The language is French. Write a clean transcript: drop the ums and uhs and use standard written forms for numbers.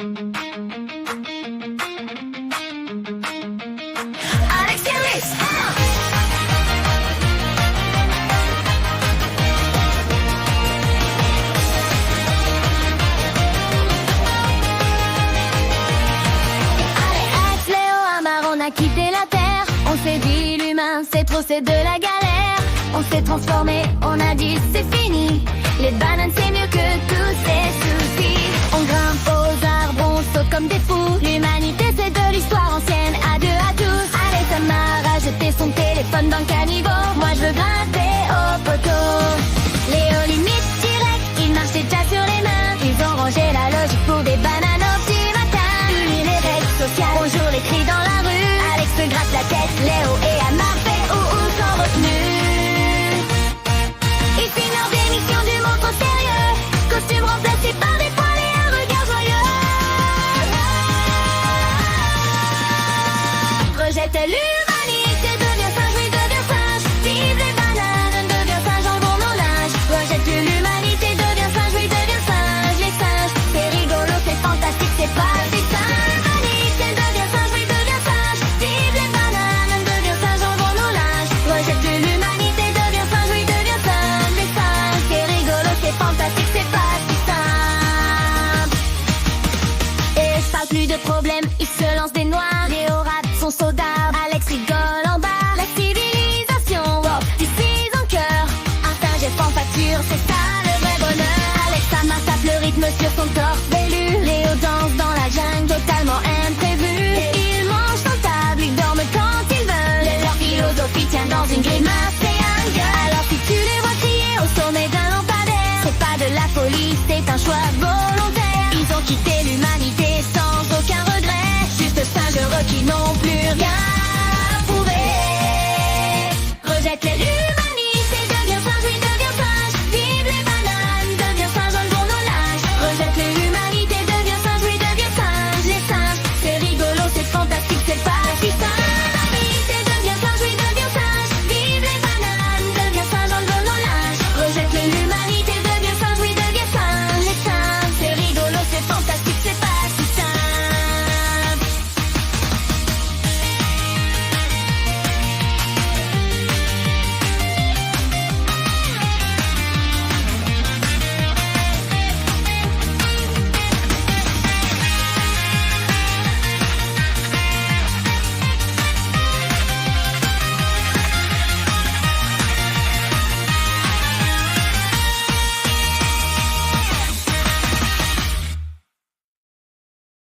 Alex Harris. Alex, Léo, Amar, on a quitté la terre. On s'est dit l'humain, c'est trop, c'est de la galère. On s'est transformé, on a dit c'est fini. Les bananes c'est mieux que tous ces soucis. On grimpe aux arbres, on saute comme des fous. L'humanité c'est de l'histoire ancienne, adieu à tous. Allez, Tamar a jeté son téléphone dans le caniveau. Moi je veux grimper au poteau. Léo limite direct, il marchait déjà sur les mains. Ils ont rangé la logique pour des bananes au petit matin. Fini les règles sociales, bonjour les cris dans la rue. Alex se gratte la tête, Léo et Amar fait ou sans retenue. Ils filment leur démission du monde trop sérieux. Costume remplacé par des poils et un regard joyeux. Rejette l'humanité, devient singe, oui devient singe. Vive les bananes, devient singe, enlevons nos linges. Rejette l'humanité, devient singe, oui devient singe. Les singes, c'est rigolo, c'est fantastique, c'est pas des singes. L'humanité devient singe, oui devient singe. Vive les bananes, devient singe, enlevons nos linges. Rejette l'humanité, devient singe, oui devient singe. Les singes, c'est rigolo, c'est fantastique, c'est pas si simple. Et je parle plus de problèmes, ils se lancent des noix. Léo rate son soda, Alex rigole en bas. La civilisation, wow, diffuse en cœur. Un singe est en facture, c'est ça le vrai bonheur. Alex amasse tape le rythme sur son torse velu. Léo danse dans la jungle, totalement imprévu. Et ils mangent sans table, ils dorment quand ils veulent. Leur philosophie tient dans une grimace et un gueule. Alors si tu les vois crier au sommet d'un lampadaire, c'est pas de la folie, c'est un choix beau.